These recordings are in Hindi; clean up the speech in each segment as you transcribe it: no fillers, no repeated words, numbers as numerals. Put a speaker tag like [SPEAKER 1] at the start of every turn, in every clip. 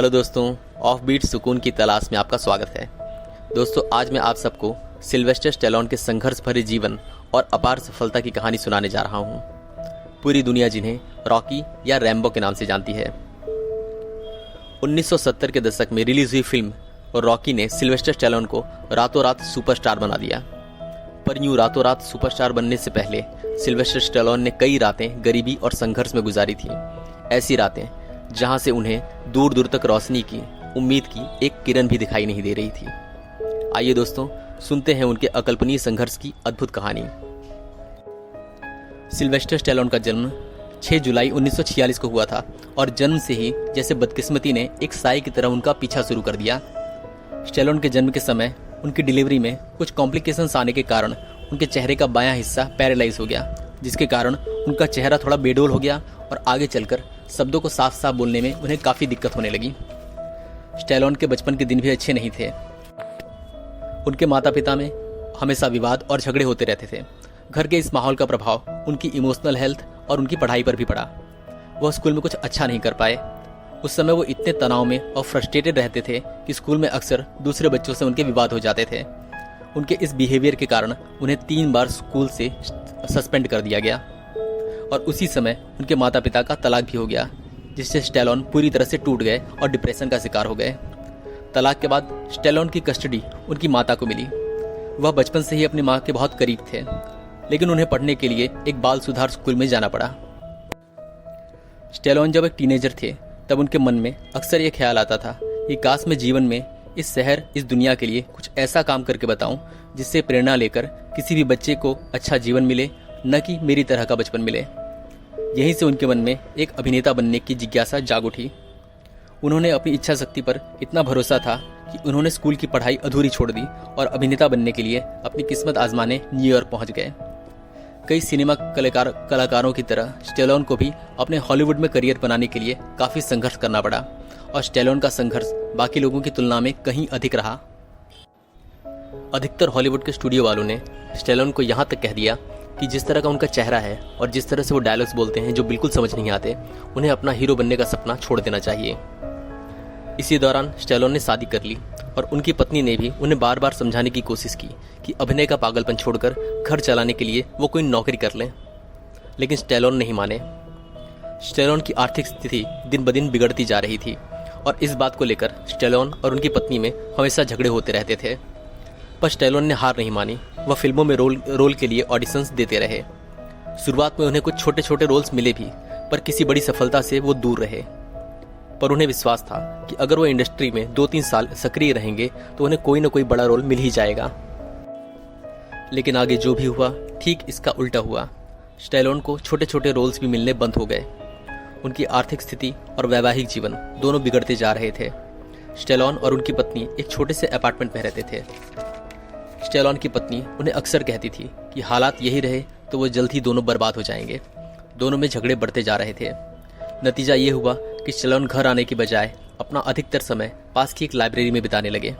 [SPEAKER 1] हेलो दोस्तों, ऑफ बीट सुकून की तलाश में आपका स्वागत है। दोस्तों, आज मैं आप सबको सिल्वेस्टर स्टैलोन के संघर्ष भरे जीवन और अपार सफलता की कहानी सुनाने जा रहा हूं। पूरी दुनिया जिन्हें रॉकी या रैम्बो के नाम से जानती है। 1970 के दशक में रिलीज हुई फिल्म रॉकी ने सिल्वेस्टर स्टैलोन को रातों रात सुपरस्टार बना दिया। पर यूं रातों रात सुपरस्टार बनने से पहले सिल्वेस्टर स्टैलोन ने कई रातें गरीबी और संघर्ष में गुजारी थी। ऐसी रातें जहां से उन्हें दूर दूर तक रोशनी की, उम्मीद की एक किरण भी दिखाई नहीं दे रही थी। आइए दोस्तों, सुनते हैं उनके अकल्पनीय संघर्ष की अद्भुत कहानी। सिल्वेस्टर स्टैलोन का जन्म 6 जुलाई 1946 को हुआ था और जन्म से ही जैसे बदकिस्मती ने एक साए की तरह उनका पीछा शुरू कर दिया। स्टैलोन के जन्म के समय उनकी डिलीवरी में कुछ कॉम्प्लिकेशंस आने के कारण उनके चेहरे का बायां हिस्सा पैरालाइज हो गया, जिसके कारण उनका चेहरा थोड़ा बेडोल हो गया और आगे चलकर शब्दों को साफ साफ बोलने में उन्हें काफ़ी दिक्कत होने लगी। स्टैलोन के बचपन के दिन भी अच्छे नहीं थे। उनके माता पिता में हमेशा विवाद और झगड़े होते रहते थे। घर के इस माहौल का प्रभाव उनकी इमोशनल हेल्थ और उनकी पढ़ाई पर भी पड़ा। वह स्कूल में कुछ अच्छा नहीं कर पाए। उस समय वो इतने तनाव में और फ्रस्ट्रेटेड रहते थे कि स्कूल में अक्सर दूसरे बच्चों से उनके विवाद हो जाते थे। उनके इस बिहेवियर के कारण उन्हें 3 बार स्कूल से सस्पेंड कर दिया गया और उसी समय उनके माता पिता का तलाक भी हो गया, जिससे स्टैलोन पूरी तरह से टूट गए और डिप्रेशन का शिकार हो गए। तलाक के बाद स्टैलोन की कस्टडी उनकी माता को मिली। वह बचपन से ही अपनी मां के बहुत करीब थे, लेकिन उन्हें पढ़ने के लिए एक बाल सुधार स्कूल में जाना पड़ा। स्टैलोन जब एक टीनेजर थे तब उनके मन में अक्सर ये ख्याल आता था कि काश मैं जीवन में इस शहर, इस दुनिया के लिए कुछ ऐसा काम करके बताऊं जिससे प्रेरणा लेकर किसी भी बच्चे को अच्छा जीवन मिले, न कि मेरी तरह का बचपन मिले। यहीं से उनके मन में एक अभिनेता बनने की जिज्ञासा जाग उठी। उन्होंने अपनी इच्छा शक्ति पर इतना भरोसा था कि उन्होंने स्कूल की पढ़ाई अधूरी छोड़ दी और अभिनेता बनने के लिए अपनी किस्मत आजमाने न्यूयॉर्क पहुंच गए। कई सिनेमा कलाकारों की तरह स्टैलोन को भी अपने हॉलीवुड में करियर बनाने के लिए काफ़ी संघर्ष करना पड़ा और स्टैलोन का संघर्ष बाकी लोगों की तुलना में कहीं अधिक रहा। अधिकतर हॉलीवुड के स्टूडियो वालों ने स्टैलोन को यहाँ तक कह दिया कि जिस तरह का उनका चेहरा है और जिस तरह से वो डायलॉग्स बोलते हैं जो बिल्कुल समझ नहीं आते, उन्हें अपना हीरो बनने का सपना छोड़ देना चाहिए। इसी दौरान स्टैलोन ने शादी कर ली और उनकी पत्नी ने भी उन्हें बार बार समझाने की कोशिश की कि अभिनय का पागलपन छोड़कर घर चलाने के लिए वो कोई नौकरी कर लें, लेकिन स्टैलोन नहीं माने। स्टैलोन की आर्थिक स्थिति दिन ब दिन बिगड़ती जा रही थी और इस बात को लेकर स्टैलोन और उनकी पत्नी में हमेशा झगड़े होते रहते थे। पर स्टैलोन ने हार नहीं मानी। वह फिल्मों में रोल के लिए ऑडिशंस देते रहे। शुरुआत में उन्हें कुछ छोटे छोटे रोल्स मिले भी, पर किसी बड़ी सफलता से वो दूर रहे। पर उन्हें विश्वास था कि अगर वो इंडस्ट्री में 2-3 साल सक्रिय रहेंगे तो उन्हें कोई न कोई बड़ा रोल मिल ही जाएगा। लेकिन आगे जो भी हुआ, ठीक इसका उल्टा हुआ। स्टैलोन को छोटे छोटे रोल्स भी मिलने बंद हो गए। उनकी आर्थिक स्थिति और वैवाहिक जीवन दोनों बिगड़ते जा रहे थे। स्टैलोन और उनकी पत्नी एक छोटे से अपार्टमेंट में रहते थे। स्टैलोन की पत्नी उन्हें अक्सर कहती थी कि हालात यही रहे तो वो जल्द ही दोनों बर्बाद हो जाएंगे। दोनों में झगड़े बढ़ते जा रहे थे। नतीजा ये हुआ कि स्टैलोन घर आने की बजाय अपना अधिकतर समय पास की एक लाइब्रेरी में बिताने लगे।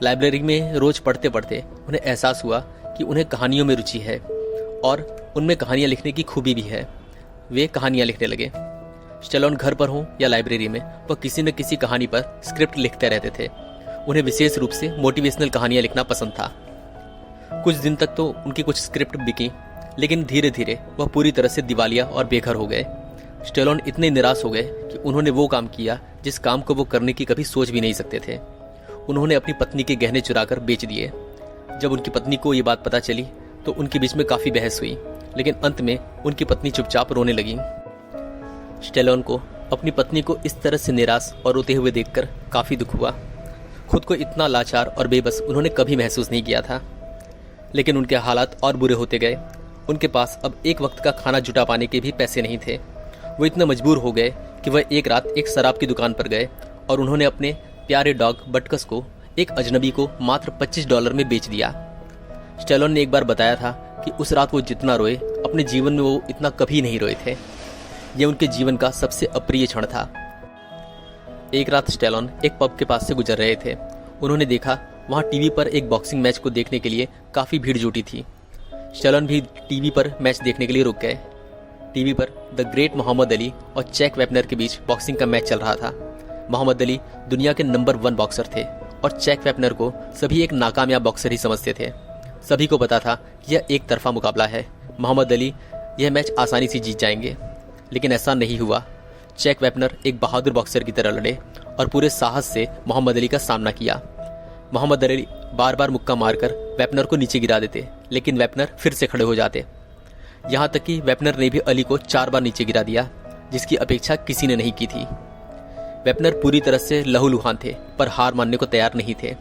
[SPEAKER 1] लाइब्रेरी में रोज पढ़ते पढ़ते उन्हें एहसास हुआ कि उन्हें कहानियों में रुचि है और उनमें कहानियाँ लिखने की खूबी भी है। वे कहानियाँ लिखने लगे। स्टैलोन घर पर हों या लाइब्रेरी में, वह किसी न किसी कहानी पर स्क्रिप्ट लिखते रहते थे। उन्हें विशेष रूप से मोटिवेशनल कहानियां लिखना पसंद था। कुछ दिन तक तो उनकी कुछ स्क्रिप्ट बिकी, लेकिन धीरे धीरे वह पूरी तरह से दिवालिया और बेघर हो गए। स्टैलोन इतने निराश हो गए कि उन्होंने वो काम किया जिस काम को वो करने की कभी सोच भी नहीं सकते थे। उन्होंने अपनी पत्नी के गहने चुराकर बेच दिए। जब उनकी पत्नी को ये बात पता चली तो उनके बीच में काफ़ी बहस हुई, लेकिन अंत में उनकी पत्नी चुपचाप रोने लगी। स्टैलोन को अपनी पत्नी को इस तरह से निराश और रोते हुए देखकर काफ़ी दुख हुआ। खुद को इतना लाचार और बेबस उन्होंने कभी महसूस नहीं किया था। लेकिन उनके हालात और बुरे होते गए। उनके पास अब एक वक्त का खाना जुटा पाने के भी पैसे नहीं थे। वो इतना मजबूर हो गए कि वह एक रात एक शराब की दुकान पर गए और उन्होंने अपने प्यारे डॉग बटकस को एक अजनबी को मात्र $25 में बेच दिया। स्टैलोन ने एक बार बताया था कि उस रात वो जितना रोए, अपने जीवन में वो इतना कभी नहीं रोए थे। ये उनके जीवन का सबसे अप्रिय क्षण था। एक रात स्टैलोन एक पब के पास से गुजर रहे थे। उन्होंने देखा वहां टीवी पर एक बॉक्सिंग मैच को देखने के लिए काफ़ी भीड़ जुटी थी। स्टैलोन भी टीवी पर मैच देखने के लिए रुक गए। टीवी पर द ग्रेट मोहम्मद अली और जैक वेपनर के बीच बॉक्सिंग का मैच चल रहा था। मोहम्मद अली दुनिया के नंबर 1 बॉक्सर थे और जैक वेपनर को सभी एक नाकामयाब बॉक्सर ही समझते थे। सभी को पता था कि यह एक तरफा मुकाबला है, मोहम्मद अली यह मैच आसानी से जीत जाएंगे, लेकिन ऐसा नहीं हुआ। जैक वेपनर एक बहादुर बॉक्सर की तरह लड़े और पूरे साहस से मोहम्मद अली का सामना किया। मोहम्मद अली बार बार मुक्का मारकर वेपनर को नीचे गिरा देते, लेकिन वेपनर फिर से खड़े हो जाते। यहाँ तक कि वेपनर ने भी अली को 4 बार नीचे गिरा दिया, जिसकी अपेक्षा किसी ने नहीं की थी। वेपनर पूरी तरह से लहूलुहान थे, पर हार मानने को तैयार नहीं थे।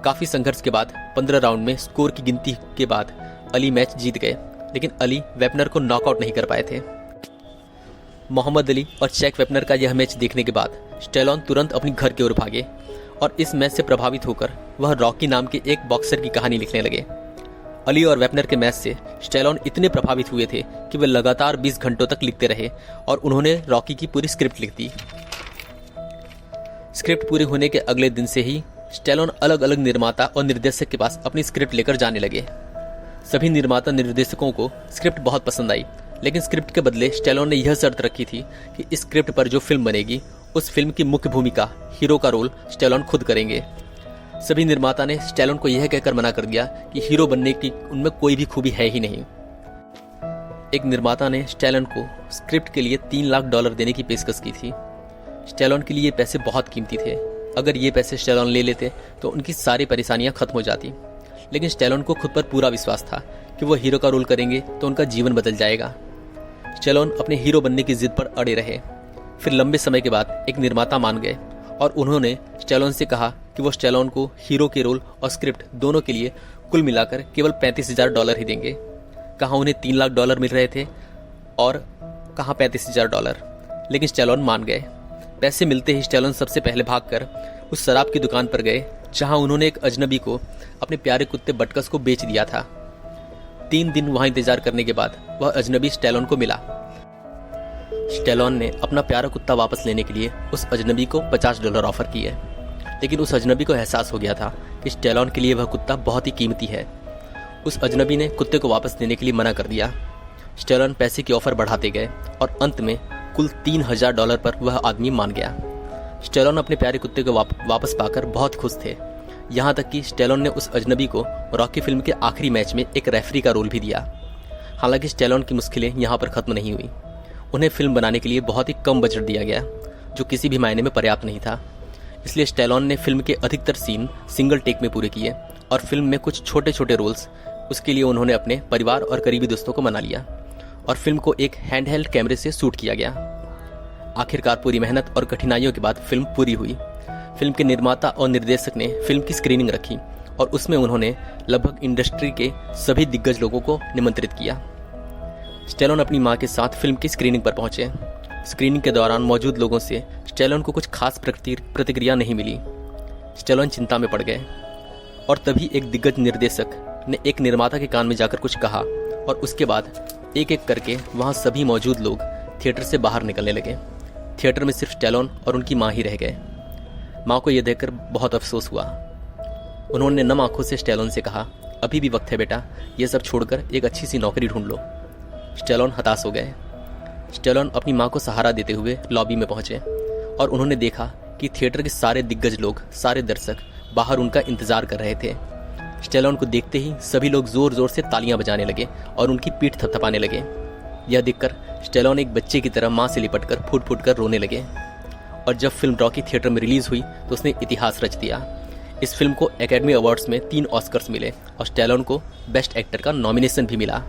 [SPEAKER 1] काफी संघर्ष के बाद 15 राउंड में स्कोर की गिनती के बाद अली मैच जीत गए, लेकिन अली वेपनर को नॉकआउट नहीं कर पाए थे। मोहम्मद अली और जैक वेपनर का यह मैच देखने के बाद स्टेलोन तुरंत अपनी घर की ओर भागे और इस मैच से प्रभावित होकर वह रॉकी नाम के एक बॉक्सर की कहानी लिखने लगे। अली और वेपनर के मैच से स्टेलोन इतने प्रभावित हुए थे कि वे लगातार 20 घंटों तक लिखते रहे और उन्होंने रॉकी की पूरी स्क्रिप्ट लिख दी। स्क्रिप्ट पूरे होने के अगले दिन से ही स्टेलोन अलग अलग निर्माता और निर्देशक के पास अपनी स्क्रिप्ट लेकर जाने लगे। सभी निर्माता निर्देशकों को स्क्रिप्ट बहुत पसंद आई, लेकिन स्क्रिप्ट के बदले स्टेलोन ने यह शर्त रखी थी कि इस स्क्रिप्ट पर जो फिल्म बनेगी उस फिल्म की मुख्य भूमिका, हीरो का रोल स्टेलोन खुद करेंगे। सभी निर्माता ने स्टेलोन को यह कहकर मना कर दिया कि हीरो बनने की उनमें कोई भी खूबी है ही नहीं। एक निर्माता ने स्टेलोन को स्क्रिप्ट के लिए $3 लाख देने की पेशकश की थी। स्टेलोन के लिए ये पैसे बहुत कीमती थे। अगर ये पैसे स्टेलोन ले लेते तो उनकी सारी परेशानियां खत्म हो जाती, लेकिन स्टेलोन को खुद पर पूरा विश्वास था कि वो हीरो का रोल करेंगे तो उनका जीवन बदल जाएगा। स्टेलोन अपने हीरो बनने की जिद पर अड़े रहे। फिर लंबे समय के बाद एक निर्माता मान गए और उन्होंने स्टेलोन से कहा कि वो स्टेलोन को हीरो के रोल और स्क्रिप्ट दोनों के लिए कुल मिलाकर केवल $35,000 ही देंगे। कहाँ उन्हें $3 लाख मिल रहे थे और कहाँ $35,000, लेकिन स्टेलोन मान गए। पैसे मिलते ही स्टेलोन सबसे पहले भागकर उस शराब की दुकान पर गए जहां उन्होंने एक अजनबी को अपने प्यारे कुत्ते बटकस को बेच दिया था। 3 दिन वहां इंतजार करने के बाद वह अजनबी स्टेलोन को मिला। स्टेलोन ने अपना प्यारा कुत्ता वापस लेने के लिए उस अजनबी को $50 ऑफर किए, लेकिन उस अजनबी को एहसास हो गया था कि स्टेलोन के लिए वह कुत्ता बहुत ही कीमती है। उस अजनबी ने कुत्ते को वापस देने के लिए मना कर दिया। स्टेलोन पैसे की ऑफर बढ़ाते गए और अंत में कुल $3,000 पर वह आदमी मान गया। स्टेलोन अपने प्यारे कुत्ते को वापस पाकर बहुत खुश थे। यहाँ तक कि स्टेलोन ने उस अजनबी को रॉकी फिल्म के आखिरी मैच में एक रेफरी का रोल भी दिया। हालांकि स्टेलोन की मुश्किलें यहाँ पर खत्म नहीं हुई। उन्हें फिल्म बनाने के लिए बहुत ही कम बजट दिया गया, जो किसी भी मायने में पर्याप्त नहीं था। इसलिए स्टेलोन ने फिल्म के अधिकतर सीन सिंगल टेक में पूरे किए और फिल्म में कुछ छोटे छोटे रोल्स उसके लिए उन्होंने अपने परिवार और करीबी दोस्तों को मना लिया और फिल्म को एक हैंडहेल्ड कैमरे से शूट किया गया। आखिरकार पूरी मेहनत और कठिनाइयों के बाद फिल्म पूरी हुई। फिल्म के निर्माता और निर्देशक ने फिल्म की स्क्रीनिंग रखी और उसमें उन्होंने लगभग इंडस्ट्री के सभी दिग्गज लोगों को निमंत्रित किया। स्टेलोन अपनी मां के साथ फिल्म की स्क्रीनिंग पर पहुंचे। स्क्रीनिंग के दौरान मौजूद लोगों से स्टेलोन को कुछ खास प्रतिक्रिया नहीं मिली। स्टेलोन चिंता में पड़ गए और तभी एक दिग्गज निर्देशक ने एक निर्माता के कान में जाकर कुछ कहा और उसके बाद एक एक करके वहां सभी मौजूद लोग थिएटर से बाहर निकलने लगे। थिएटर में सिर्फ स्टेलोन और उनकी मां ही रह गए। मां को यह देखकर बहुत अफसोस हुआ। उन्होंने नम आंखों से स्टेलोन से कहा, अभी भी वक्त है बेटा, ये सब छोड़कर एक अच्छी सी नौकरी ढूंढ लो। स्टेलोन हताश हो गए। स्टेलोन अपनी मां को सहारा देते हुए लॉबी में पहुंचे और उन्होंने देखा कि थिएटर के सारे दिग्गज लोग, सारे दर्शक बाहर उनका इंतजार कर रहे थे। स्टेलोन को देखते ही सभी लोग जोर जोर से तालियां बजाने लगे और उनकी पीठ थपथपाने लगे। यह देखकर स्टेलोन एक बच्चे की तरह मां से लिपटकर फूट फूट कर रोने लगे। और जब फिल्म रॉकी थिएटर में रिलीज हुई तो उसने इतिहास रच दिया। इस फिल्म को एकेडमी अवार्ड्स में 3 ऑस्कर्स मिले और स्टेलोन को बेस्ट एक्टर का नॉमिनेशन भी मिला।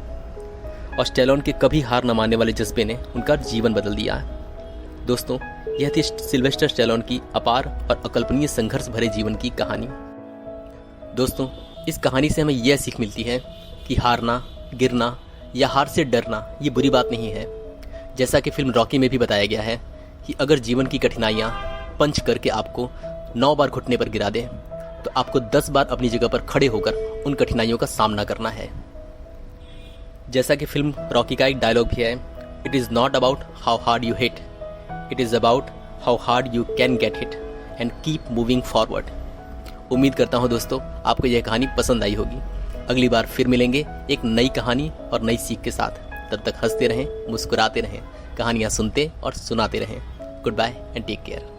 [SPEAKER 1] और स्टेलोन के कभी हार न मानने वाले जज्बे ने उनका जीवन बदल दिया। दोस्तों, यह थी सिल्वेस्टर स्टेलोन की अपार और अकल्पनीय संघर्ष भरे जीवन की कहानी। दोस्तों, इस कहानी से हमें यह सीख मिलती है कि हारना, गिरना या हार से डरना ये बुरी बात नहीं है। जैसा कि फिल्म रॉकी में भी बताया गया है कि अगर जीवन की कठिनाइयाँ पंच करके आपको 9 बार घुटने पर गिरा दें तो आपको 10 बार अपनी जगह पर खड़े होकर उन कठिनाइयों का सामना करना है। जैसा कि फिल्म रॉकी का एक डायलॉग भी है, it is not about how hard you hit, it is about how hard you can get hit and keep moving forward. उम्मीद करता हूँ दोस्तों आपको यह कहानी पसंद आई होगी। अगली बार फिर मिलेंगे एक नई कहानी और नई सीख के साथ। तब तक हंसते रहें, मुस्कुराते रहें, कहानियाँ सुनते और सुनाते रहें। Goodbye and take care.